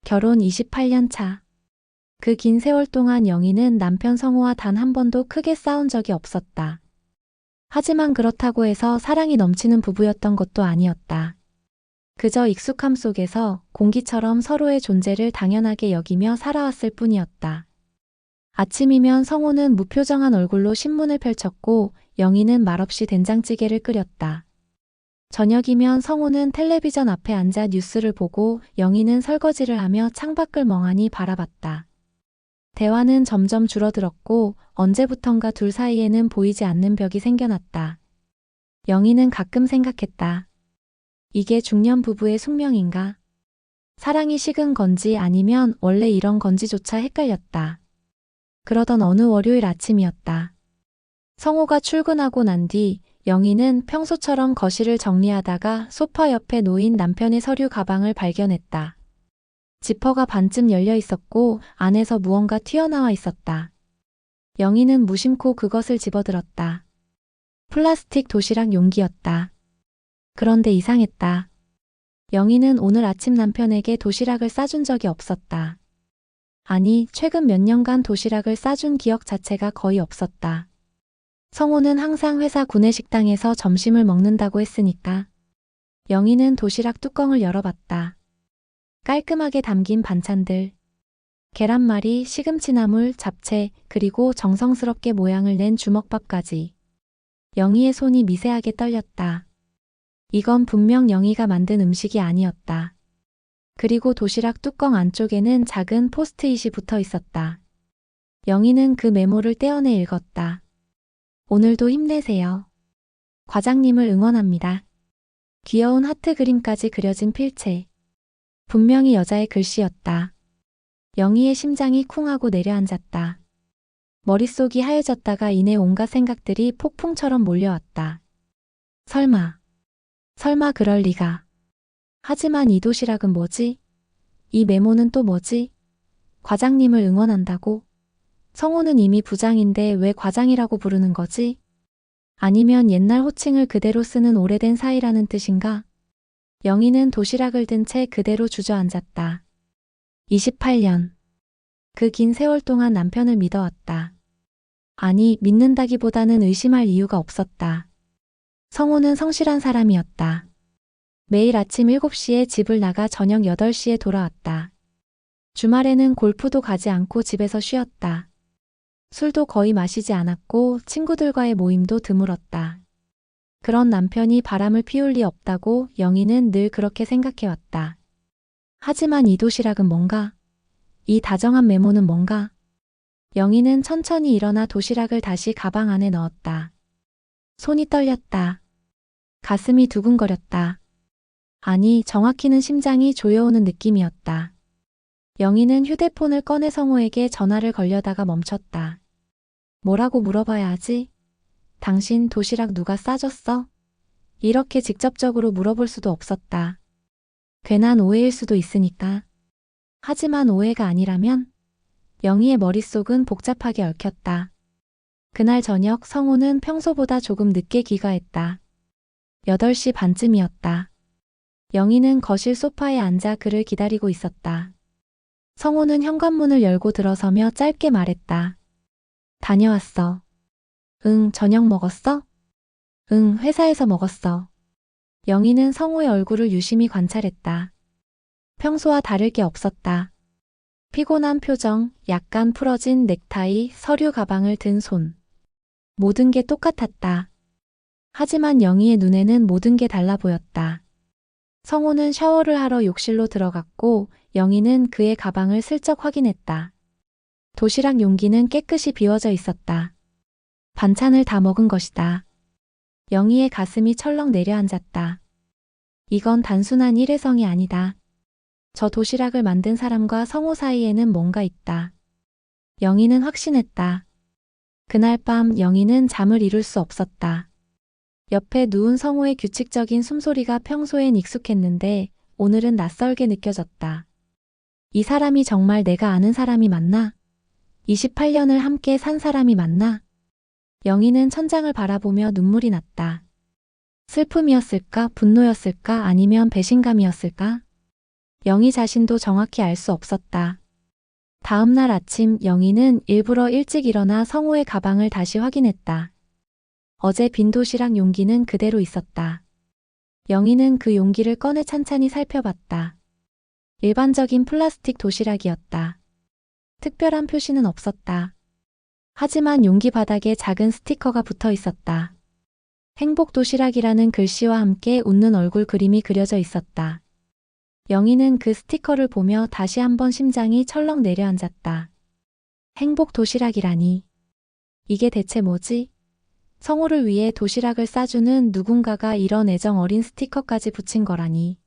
결혼 28년 차. 그 긴 세월 동안 영희는 남편 성우와 단 한 번도 크게 싸운 적이 없었다. 하지만 그렇다고 해서 사랑이 넘치는 부부였던 것도 아니었다. 그저 익숙함 속에서 공기처럼 서로의 존재를 당연하게 여기며 살아왔을 뿐이었다. 아침이면 성우는 무표정한 얼굴로 신문을 펼쳤고 영희는 말없이 된장찌개를 끓였다. 저녁이면 성우는 텔레비전 앞에 앉아 뉴스를 보고 영희는 설거지를 하며 창밖을 멍하니 바라봤다. 대화는 점점 줄어들었고 언제부턴가 둘 사이에는 보이지 않는 벽이 생겨났다. 영희는 가끔 생각했다. 이게 중년 부부의 숙명인가? 사랑이 식은 건지 아니면 원래 이런 건지조차 헷갈렸다. 그러던 어느 월요일 아침이었다. 성우가 출근하고 난 뒤 영희는 평소처럼 거실을 정리하다가 소파 옆에 놓인 남편의 서류 가방을 발견했다. 지퍼가 반쯤 열려 있었고 안에서 무언가 튀어나와 있었다. 영희는 무심코 그것을 집어들었다. 플라스틱 도시락 용기였다. 그런데 이상했다. 영희는 오늘 아침 남편에게 도시락을 싸준 적이 없었다. 아니, 최근 몇 년간 도시락을 싸준 기억 자체가 거의 없었다. 성우는 항상 회사 구내식당에서 점심을 먹는다고 했으니까. 영희는 도시락 뚜껑을 열어봤다. 깔끔하게 담긴 반찬들. 계란말이, 시금치나물, 잡채, 그리고 정성스럽게 모양을 낸 주먹밥까지. 영희의 손이 미세하게 떨렸다. 이건 분명 영희가 만든 음식이 아니었다. 그리고 도시락 뚜껑 안쪽에는 작은 포스트잇이 붙어 있었다. 영희는 그 메모를 떼어내 읽었다. 오늘도 힘내세요. 과장님을 응원합니다. 귀여운 하트 그림까지 그려진 필체. 분명히 여자의 글씨였다. 영희의 심장이 쿵하고 내려앉았다. 머릿속이 하얘졌다가 이내 온갖 생각들이 폭풍처럼 몰려왔다. 설마 그럴 리가. 하지만 이 도시락은 뭐지? 이 메모는 또 뭐지? 과장님을 응원한다고? 성우는 이미 부장인데 왜 과장이라고 부르는 거지? 아니면 옛날 호칭을 그대로 쓰는 오래된 사이라는 뜻인가? 영희는 도시락을 든 채 그대로 주저앉았다. 28년. 그 긴 세월 동안 남편을 믿어왔다. 아니, 믿는다기보다는 의심할 이유가 없었다. 성우는 성실한 사람이었다. 매일 아침 7시에 집을 나가 저녁 8시에 돌아왔다. 주말에는 골프도 가지 않고 집에서 쉬었다. 술도 거의 마시지 않았고 친구들과의 모임도 드물었다. 그런 남편이 바람을 피울 리 없다고 영희는 늘 그렇게 생각해왔다. 하지만 이 도시락은 뭔가? 이 다정한 메모는 뭔가? 영희는 천천히 일어나 도시락을 다시 가방 안에 넣었다. 손이 떨렸다. 가슴이 두근거렸다. 아니, 정확히는 심장이 조여오는 느낌이었다. 영희는 휴대폰을 꺼내 성우에게 전화를 걸려다가 멈췄다. 뭐라고 물어봐야 하지? 당신 도시락 누가 싸줬어? 이렇게 직접적으로 물어볼 수도 없었다. 괜한 오해일 수도 있으니까. 하지만 오해가 아니라면? 영희의 머릿속은 복잡하게 얽혔다. 그날 저녁 성우는 평소보다 조금 늦게 귀가했다. 8시 반쯤이었다. 영희는 거실 소파에 앉아 그를 기다리고 있었다. 성우는 현관문을 열고 들어서며 짧게 말했다. 다녀왔어. 응, 저녁 먹었어? 응, 회사에서 먹었어. 영희는 성우의 얼굴을 유심히 관찰했다. 평소와 다를 게 없었다. 피곤한 표정, 약간 풀어진 넥타이, 서류 가방을 든 손. 모든 게 똑같았다. 하지만 영희의 눈에는 모든 게 달라 보였다. 성우는 샤워를 하러 욕실로 들어갔고 영희는 그의 가방을 슬쩍 확인했다. 도시락 용기는 깨끗이 비워져 있었다. 반찬을 다 먹은 것이다. 영희의 가슴이 철렁 내려앉았다. 이건 단순한 일회성이 아니다. 저 도시락을 만든 사람과 성우 사이에는 뭔가 있다. 영희는 확신했다. 그날 밤 영희는 잠을 이룰 수 없었다. 옆에 누운 성우의 규칙적인 숨소리가 평소엔 익숙했는데 오늘은 낯설게 느껴졌다. 이 사람이 정말 내가 아는 사람이 맞나? 28년을 함께 산 사람이 맞나? 영희는 천장을 바라보며 눈물이 났다. 슬픔이었을까? 분노였을까? 아니면 배신감이었을까? 영희 자신도 정확히 알 수 없었다. 다음 날 아침 영희는 일부러 일찍 일어나 성호의 가방을 다시 확인했다. 어제 빈 도시락 용기는 그대로 있었다. 영희는 그 용기를 꺼내 찬찬히 살펴봤다. 일반적인 플라스틱 도시락이었다. 특별한 표시는 없었다. 하지만 용기 바닥에 작은 스티커가 붙어 있었다. 행복 도시락이라는 글씨와 함께 웃는 얼굴 그림이 그려져 있었다. 영희는 그 스티커를 보며 다시 한번 심장이 철렁 내려앉았다. 행복 도시락이라니. 이게 대체 뭐지? 성호를 위해 도시락을 싸주는 누군가가 이런 애정 어린 스티커까지 붙인 거라니.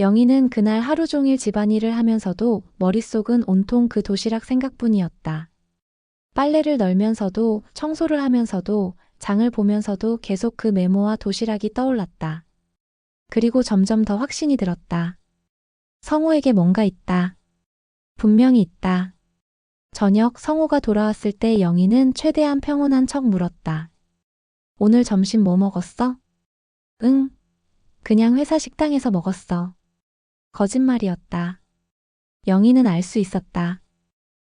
영희는 그날 하루 종일 집안일을 하면서도 머릿속은 온통 그 도시락 생각뿐이었다. 빨래를 널면서도 청소를 하면서도 장을 보면서도 계속 그 메모와 도시락이 떠올랐다. 그리고 점점 더 확신이 들었다. 성호에게 뭔가 있다. 분명히 있다. 저녁 성호가 돌아왔을 때 영희는 최대한 평온한 척 물었다. 오늘 점심 뭐 먹었어? 응, 그냥 회사 식당에서 먹었어. 거짓말이었다. 영희는 알 수 있었다.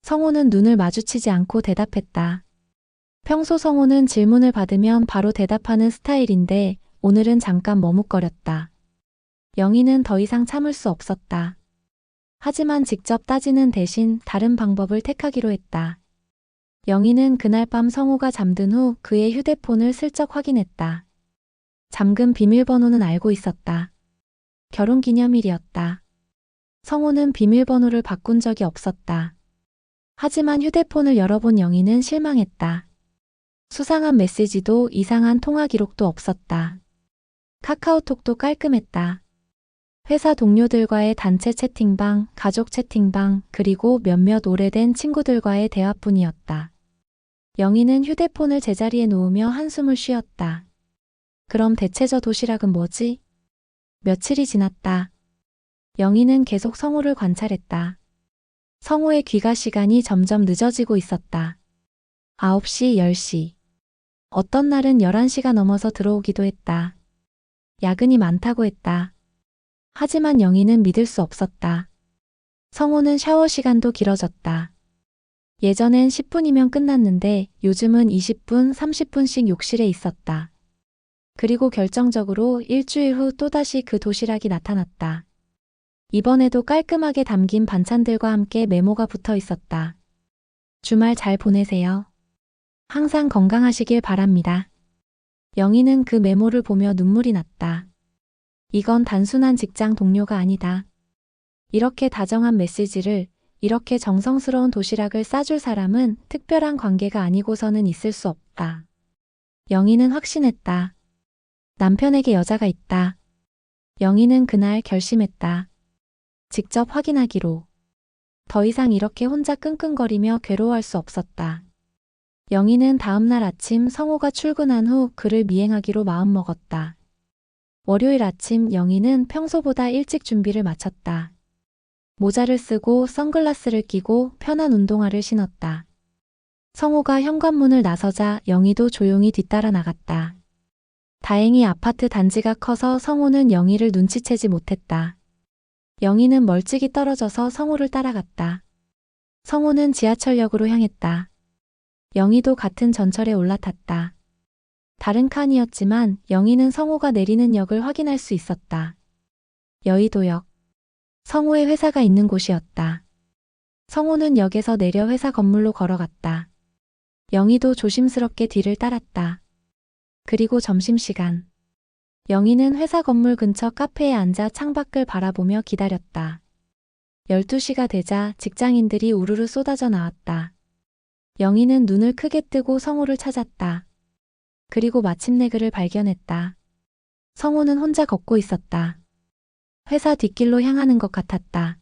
성호는 눈을 마주치지 않고 대답했다. 평소 성호는 질문을 받으면 바로 대답하는 스타일인데 오늘은 잠깐 머뭇거렸다. 영희는 더 이상 참을 수 없었다. 하지만 직접 따지는 대신 다른 방법을 택하기로 했다. 영희는 그날 밤 성호가 잠든 후 그의 휴대폰을 슬쩍 확인했다. 잠금 비밀번호는 알고 있었다. 결혼기념일이었다. 성호는 비밀번호를 바꾼 적이 없었다. 하지만 휴대폰을 열어본 영희는 실망했다. 수상한 메시지도 이상한 통화 기록도 없었다. 카카오톡도 깔끔했다. 회사 동료들과의 단체 채팅방, 가족 채팅방, 그리고 몇몇 오래된 친구들과의 대화뿐이었다. 영희는 휴대폰을 제자리에 놓으며 한숨을 쉬었다. 그럼 대체 저 도시락은 뭐지? 며칠이 지났다. 영희는 계속 성호를 관찰했다. 성호의 귀가 시간이 점점 늦어지고 있었다. 9시, 10시. 어떤 날은 11시가 넘어서 들어오기도 했다. 야근이 많다고 했다. 하지만 영희는 믿을 수 없었다. 성호는 샤워 시간도 길어졌다. 예전엔 10분이면 끝났는데 요즘은 20분, 30분씩 욕실에 있었다. 그리고 결정적으로 일주일 후 또다시 그 도시락이 나타났다. 이번에도 깔끔하게 담긴 반찬들과 함께 메모가 붙어 있었다. 주말 잘 보내세요. 항상 건강하시길 바랍니다. 영희는 그 메모를 보며 눈물이 났다. 이건 단순한 직장 동료가 아니다. 이렇게 다정한 메시지를, 이렇게 정성스러운 도시락을 싸줄 사람은 특별한 관계가 아니고서는 있을 수 없다. 영희는 확신했다. 남편에게 여자가 있다. 영희는 그날 결심했다. 직접 확인하기로. 더 이상 이렇게 혼자 끙끙거리며 괴로워할 수 없었다. 영희는 다음날 아침 성호가 출근한 후 그를 미행하기로 마음먹었다. 월요일 아침 영희는 평소보다 일찍 준비를 마쳤다. 모자를 쓰고 선글라스를 끼고 편한 운동화를 신었다. 성호가 현관문을 나서자 영희도 조용히 뒤따라 나갔다. 다행히 아파트 단지가 커서 성호는 영희를 눈치채지 못했다. 영희는 멀찍이 떨어져서 성호를 따라갔다. 성호는 지하철역으로 향했다. 영희도 같은 전철에 올라탔다. 다른 칸이었지만 영희는 성호가 내리는 역을 확인할 수 있었다. 여의도역. 성호의 회사가 있는 곳이었다. 성호는 역에서 내려 회사 건물로 걸어갔다. 영희도 조심스럽게 뒤를 따랐다. 그리고 점심시간. 영희는 회사 건물 근처 카페에 앉아 창밖을 바라보며 기다렸다. 12시가 되자 직장인들이 우르르 쏟아져 나왔다. 영희는 눈을 크게 뜨고 성호를 찾았다. 그리고 마침내 그를 발견했다. 성호는 혼자 걷고 있었다. 회사 뒷길로 향하는 것 같았다.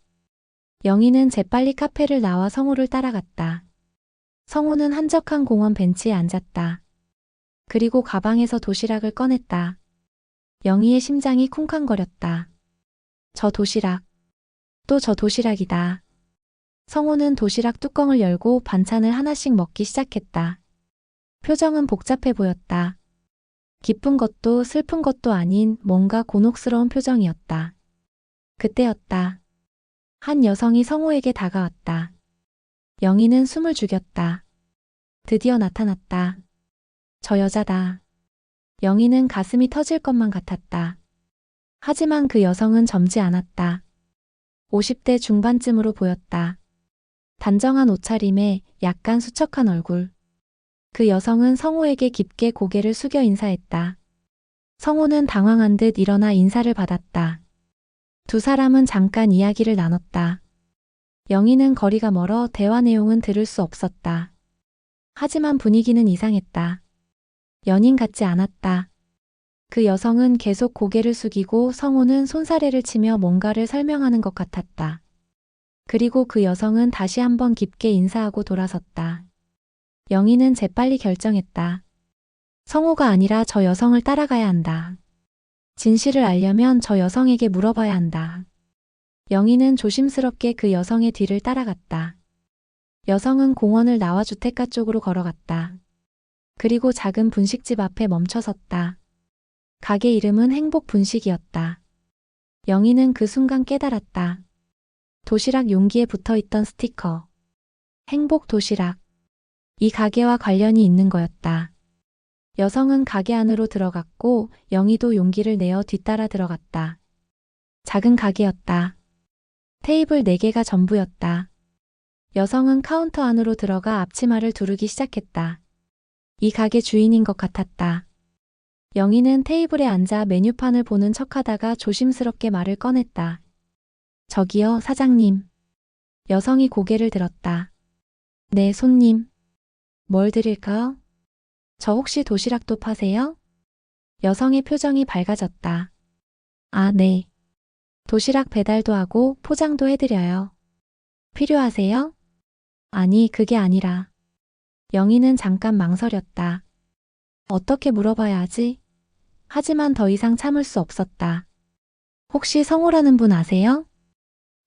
영희는 재빨리 카페를 나와 성호를 따라갔다. 성호는 한적한 공원 벤치에 앉았다. 그리고 가방에서 도시락을 꺼냈다. 영희의 심장이 쿵쾅거렸다. 저 도시락. 또 저 도시락이다. 성호는 도시락 뚜껑을 열고 반찬을 하나씩 먹기 시작했다. 표정은 복잡해 보였다. 기쁜 것도 슬픈 것도 아닌 뭔가 곤혹스러운 표정이었다. 그때였다. 한 여성이 성호에게 다가왔다. 영희는 숨을 죽였다. 드디어 나타났다. 저 여자다. 영희는 가슴이 터질 것만 같았다. 하지만 그 여성은 젊지 않았다. 50대 중반쯤으로 보였다. 단정한 옷차림에 약간 수척한 얼굴. 그 여성은 성호에게 깊게 고개를 숙여 인사했다. 성호는 당황한 듯 일어나 인사를 받았다. 두 사람은 잠깐 이야기를 나눴다. 영희는 거리가 멀어 대화 내용은 들을 수 없었다. 하지만 분위기는 이상했다. 연인 같지 않았다. 그 여성은 계속 고개를 숙이고 성호는 손사래를 치며 뭔가를 설명하는 것 같았다. 그리고 그 여성은 다시 한번 깊게 인사하고 돌아섰다. 영희는 재빨리 결정했다. 성호가 아니라 저 여성을 따라가야 한다. 진실을 알려면 저 여성에게 물어봐야 한다. 영희는 조심스럽게 그 여성의 뒤를 따라갔다. 여성은 공원을 나와 주택가 쪽으로 걸어갔다. 그리고 작은 분식집 앞에 멈춰섰다. 가게 이름은 행복분식이었다. 영희는 그 순간 깨달았다. 도시락 용기에 붙어있던 스티커. 행복도시락. 이 가게와 관련이 있는 거였다. 여성은 가게 안으로 들어갔고 영희도 용기를 내어 뒤따라 들어갔다. 작은 가게였다. 테이블 4개가 전부였다. 여성은 카운터 안으로 들어가 앞치마를 두르기 시작했다. 이 가게 주인인 것 같았다. 영희는 테이블에 앉아 메뉴판을 보는 척하다가 조심스럽게 말을 꺼냈다. 저기요, 사장님. 여성이 고개를 들었다. 네, 손님. 뭘 드릴까요? 저 혹시 도시락도 파세요? 여성의 표정이 밝아졌다. 아, 네. 도시락 배달도 하고 포장도 해드려요. 필요하세요? 아니, 그게 아니라. 영희는 잠깐 망설였다. 어떻게 물어봐야 하지? 하지만 더 이상 참을 수 없었다. 혹시 성호라는 분 아세요?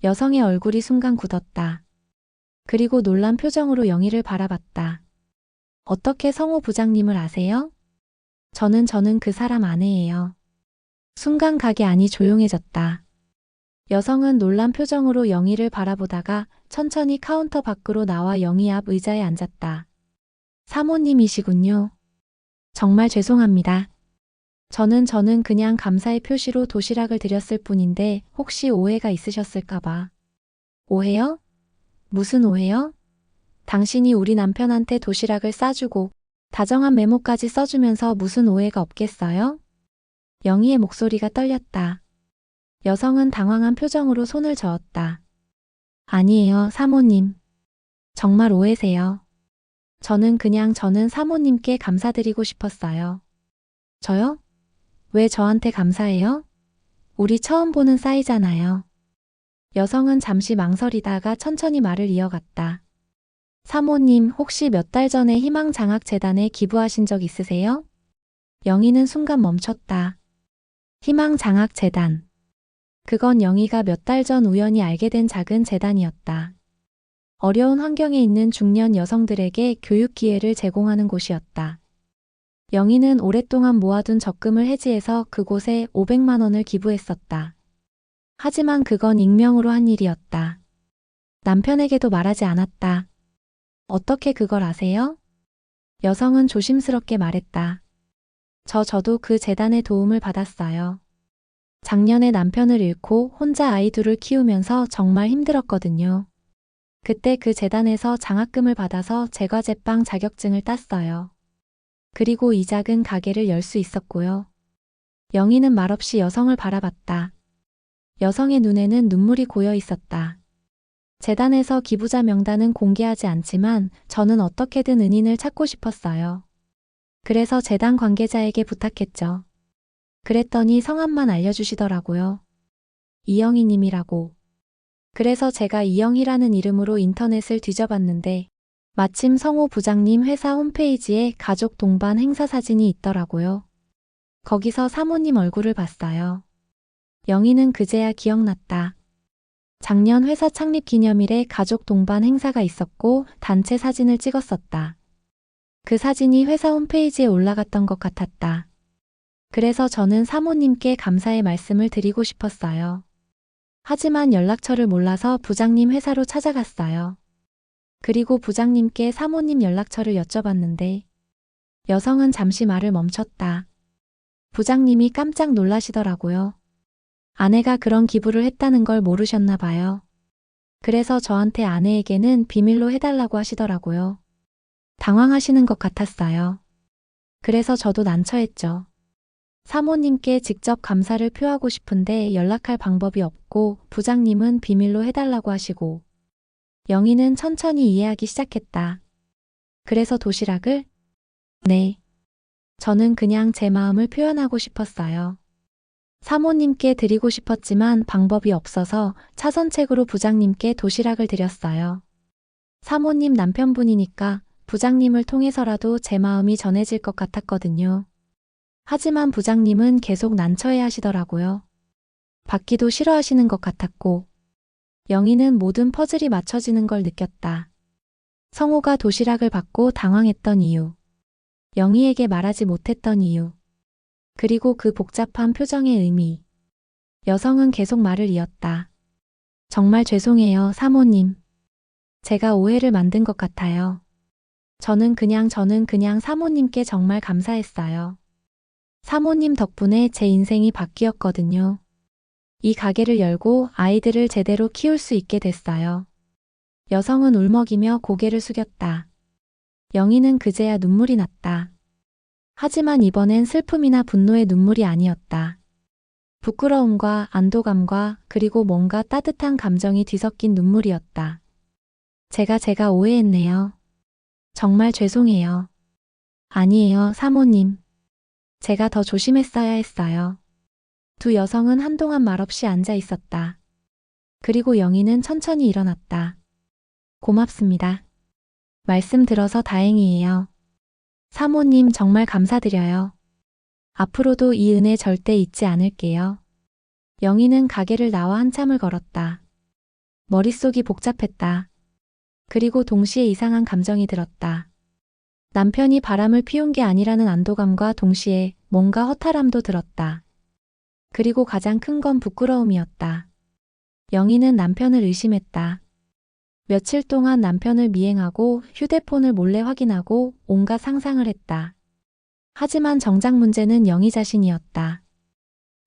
여성의 얼굴이 순간 굳었다. 그리고 놀란 표정으로 영희를 바라봤다. 어떻게 성호 부장님을 아세요? 저는 그 사람 아내예요. 순간 가게 안이 조용해졌다. 여성은 놀란 표정으로 영희를 바라보다가 천천히 카운터 밖으로 나와 영희 앞 의자에 앉았다. 사모님이시군요. 정말 죄송합니다. 저는 그냥 감사의 표시로 도시락을 드렸을 뿐인데 혹시 오해가 있으셨을까봐. 오해요? 무슨 오해요? 당신이 우리 남편한테 도시락을 싸주고 다정한 메모까지 써주면서 무슨 오해가 없겠어요? 영희의 목소리가 떨렸다. 여성은 당황한 표정으로 손을 저었다. 아니에요, 사모님. 정말 오해세요. 저는 사모님께 감사드리고 싶었어요. 저요? 왜 저한테 감사해요? 우리 처음 보는 사이잖아요. 여성은 잠시 망설이다가 천천히 말을 이어갔다. 사모님, 혹시 몇 달 전에 희망장학재단에 기부하신 적 있으세요? 영희는 순간 멈췄다. 희망장학재단. 그건 영희가 몇 달 전 우연히 알게 된 작은 재단이었다. 어려운 환경에 있는 중년 여성들에게 교육 기회를 제공하는 곳이었다. 영희는 오랫동안 모아둔 적금을 해지해서 그곳에 500만 원을 기부했었다. 하지만 그건 익명으로 한 일이었다. 남편에게도 말하지 않았다. 어떻게 그걸 아세요? 여성은 조심스럽게 말했다. 저도 그 재단의 도움을 받았어요. 작년에 남편을 잃고 혼자 아이 둘을 키우면서 정말 힘들었거든요. 그때 그 재단에서 장학금을 받아서 제과제빵 자격증을 땄어요. 그리고 이 작은 가게를 열 수 있었고요. 영희는 말없이 여성을 바라봤다. 여성의 눈에는 눈물이 고여 있었다. 재단에서 기부자 명단은 공개하지 않지만 저는 어떻게든 은인을 찾고 싶었어요. 그래서 재단 관계자에게 부탁했죠. 그랬더니 성함만 알려주시더라고요. 이영희 님이라고. 그래서 제가 이영희라는 이름으로 인터넷을 뒤져봤는데 마침 성호 부장님 회사 홈페이지에 가족 동반 행사 사진이 있더라고요. 거기서 사모님 얼굴을 봤어요. 영희는 그제야 기억났다. 작년 회사 창립 기념일에 가족 동반 행사가 있었고 단체 사진을 찍었었다. 그 사진이 회사 홈페이지에 올라갔던 것 같았다. 그래서 저는 사모님께 감사의 말씀을 드리고 싶었어요. 하지만 연락처를 몰라서 부장님 회사로 찾아갔어요. 그리고 부장님께 사모님 연락처를 여쭤봤는데 여성은 잠시 말을 멈췄다. 부장님이 깜짝 놀라시더라고요. 아내가 그런 기부를 했다는 걸 모르셨나 봐요. 그래서 저한테 아내에게는 비밀로 해달라고 하시더라고요. 당황하시는 것 같았어요. 그래서 저도 난처했죠. 사모님께 직접 감사를 표하고 싶은데 연락할 방법이 없고 부장님은 비밀로 해달라고 하시고 영희는 천천히 이해하기 시작했다. 그래서 도시락을? 네. 저는 그냥 제 마음을 표현하고 싶었어요. 사모님께 드리고 싶었지만 방법이 없어서 차선책으로 부장님께 도시락을 드렸어요. 사모님 남편분이니까 부장님을 통해서라도 제 마음이 전해질 것 같았거든요. 하지만 부장님은 계속 난처해 하시더라고요. 받기도 싫어하시는 것 같았고 영희는 모든 퍼즐이 맞춰지는 걸 느꼈다. 성호가 도시락을 받고 당황했던 이유, 영희에게 말하지 못했던 이유, 그리고 그 복잡한 표정의 의미. 여성은 계속 말을 이었다. 정말 죄송해요, 사모님. 제가 오해를 만든 것 같아요. 저는 그냥 사모님께 정말 감사했어요. 사모님 덕분에 제 인생이 바뀌었거든요. 이 가게를 열고 아이들을 제대로 키울 수 있게 됐어요. 여성은 울먹이며 고개를 숙였다. 영희는 그제야 눈물이 났다. 하지만 이번엔 슬픔이나 분노의 눈물이 아니었다. 부끄러움과 안도감과 그리고 뭔가 따뜻한 감정이 뒤섞인 눈물이었다. 제가 오해했네요. 정말 죄송해요. 아니에요, 사모님. 제가 더 조심했어야 했어요. 두 여성은 한동안 말없이 앉아 있었다. 그리고 영희는 천천히 일어났다. 고맙습니다. 말씀 들어서 다행이에요. 사모님 정말 감사드려요. 앞으로도 이 은혜 절대 잊지 않을게요. 영희는 가게를 나와 한참을 걸었다. 머릿속이 복잡했다. 그리고 동시에 이상한 감정이 들었다. 남편이 바람을 피운 게 아니라는 안도감과 동시에 뭔가 허탈함도 들었다. 그리고 가장 큰 건 부끄러움이었다. 영희는 남편을 의심했다. 며칠 동안 남편을 미행하고 휴대폰을 몰래 확인하고 온갖 상상을 했다. 하지만 정작 문제는 영희 자신이었다.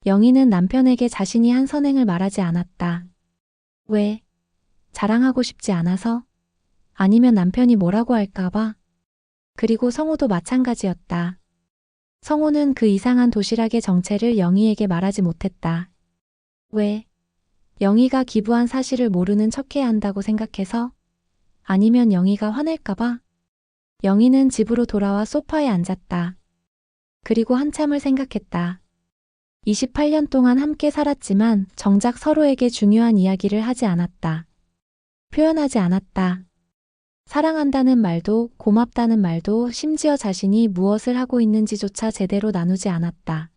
영희는 남편에게 자신이 한 선행을 말하지 않았다. 왜? 자랑하고 싶지 않아서? 아니면 남편이 뭐라고 할까봐? 그리고 성호도 마찬가지였다. 성호는 그 이상한 도시락의 정체를 영희에게 말하지 못했다. 왜? 영희가 기부한 사실을 모르는 척해야 한다고 생각해서? 아니면 영희가 화낼까봐? 영희는 집으로 돌아와 소파에 앉았다. 그리고 한참을 생각했다. 28년 동안 함께 살았지만 정작 서로에게 중요한 이야기를 하지 않았다. 표현하지 않았다. 사랑한다는 말도 고맙다는 말도 심지어 자신이 무엇을 하고 있는지조차 제대로 나누지 않았다.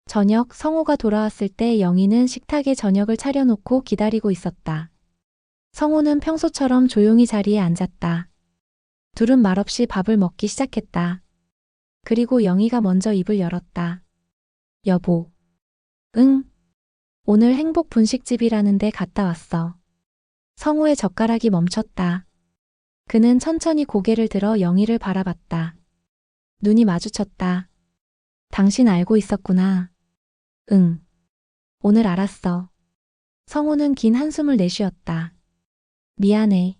저녁 성호가 돌아왔을 때 영희는 식탁에 저녁을 차려놓고 기다리고 있었다. 성호는 평소처럼 조용히 자리에 앉았다. 둘은 말없이 밥을 먹기 시작했다. 그리고 영희가 먼저 입을 열었다. 여보. 응. 오늘 행복 분식집이라는 데 갔다 왔어. 성호의 젓가락이 멈췄다. 그는 천천히 고개를 들어 영희를 바라봤다. 눈이 마주쳤다. 당신 알고 있었구나. 응. 오늘 알았어. 성호는 긴 한숨을 내쉬었다. 미안해.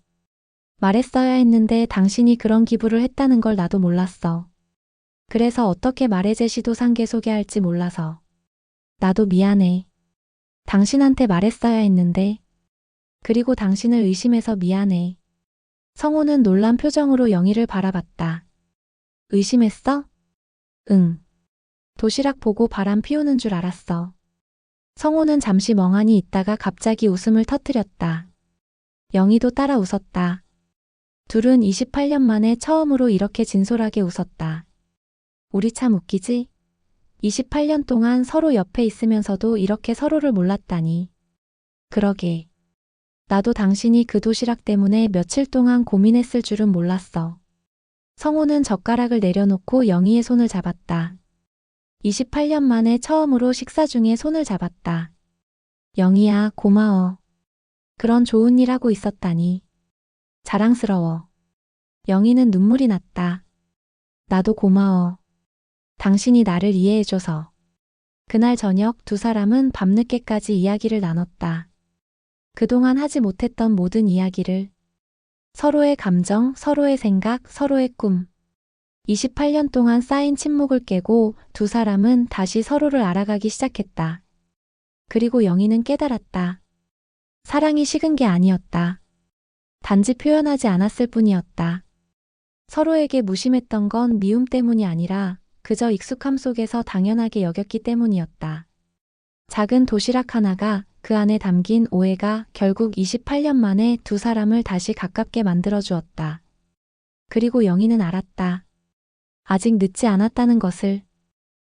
말했어야 했는데 당신이 그런 기부를 했다는 걸 나도 몰랐어. 그래서 어떻게 말해 제시도 상계 소개할지 몰라서. 나도 미안해. 당신한테 말했어야 했는데. 그리고 당신을 의심해서 미안해. 성호는 놀란 표정으로 영희를 바라봤다. 의심했어? 응. 도시락 보고 바람 피우는 줄 알았어. 성호는 잠시 멍하니 있다가 갑자기 웃음을 터뜨렸다. 영희도 따라 웃었다. 둘은 28년 만에 처음으로 이렇게 진솔하게 웃었다. 우리 참 웃기지? 28년 동안 서로 옆에 있으면서도 이렇게 서로를 몰랐다니. 그러게. 나도 당신이 그 도시락 때문에 며칠 동안 고민했을 줄은 몰랐어. 성호는 젓가락을 내려놓고 영희의 손을 잡았다. 28년 만에 처음으로 식사 중에 손을 잡았다. 영희야, 고마워. 그런 좋은 일 하고 있었다니. 자랑스러워. 영희는 눈물이 났다. 나도 고마워. 당신이 나를 이해해줘서. 그날 저녁 두 사람은 밤늦게까지 이야기를 나눴다. 그동안 하지 못했던 모든 이야기를. 서로의 감정, 서로의 생각, 서로의 꿈. 28년 동안 쌓인 침묵을 깨고 두 사람은 다시 서로를 알아가기 시작했다. 그리고 영희는 깨달았다. 사랑이 식은 게 아니었다. 단지 표현하지 않았을 뿐이었다. 서로에게 무심했던 건 미움 때문이 아니라 그저 익숙함 속에서 당연하게 여겼기 때문이었다. 작은 도시락 하나가 그 안에 담긴 오해가 결국 28년 만에 두 사람을 다시 가깝게 만들어 주었다. 그리고 영희는 알았다. 아직 늦지 않았다는 것을.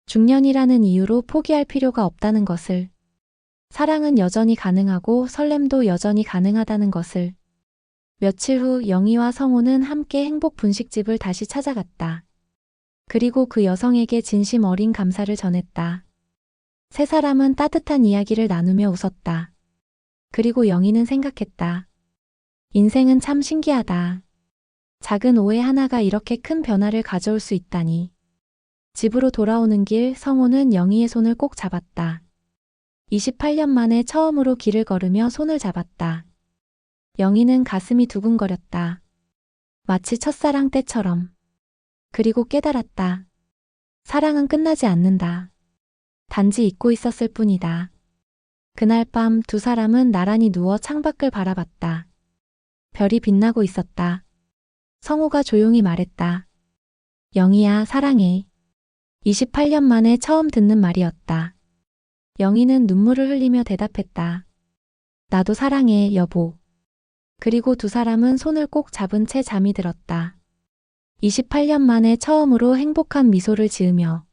중년이라는 이유로 포기할 필요가 없다는 것을. 사랑은 여전히 가능하고 설렘도 여전히 가능하다는 것을. 며칠 후 영희와 성우는 함께 행복 분식집을 다시 찾아갔다. 그리고 그 여성에게 진심 어린 감사를 전했다. 세 사람은 따뜻한 이야기를 나누며 웃었다. 그리고 영희는 생각했다. 인생은 참 신기하다. 작은 오해 하나가 이렇게 큰 변화를 가져올 수 있다니. 집으로 돌아오는 길 성우는 영희의 손을 꼭 잡았다. 28년 만에 처음으로 길을 걸으며 손을 잡았다. 영희는 가슴이 두근거렸다. 마치 첫사랑 때처럼. 그리고 깨달았다. 사랑은 끝나지 않는다. 단지 잊고 있었을 뿐이다. 그날 밤 두 사람은 나란히 누워 창밖을 바라봤다. 별이 빛나고 있었다. 성우가 조용히 말했다. 영희야, 사랑해. 28년 만에 처음 듣는 말이었다. 영희는 눈물을 흘리며 대답했다. 나도 사랑해, 여보. 그리고 두 사람은 손을 꼭 잡은 채 잠이 들었다. 28년 만에 처음으로 행복한 미소를 지으며.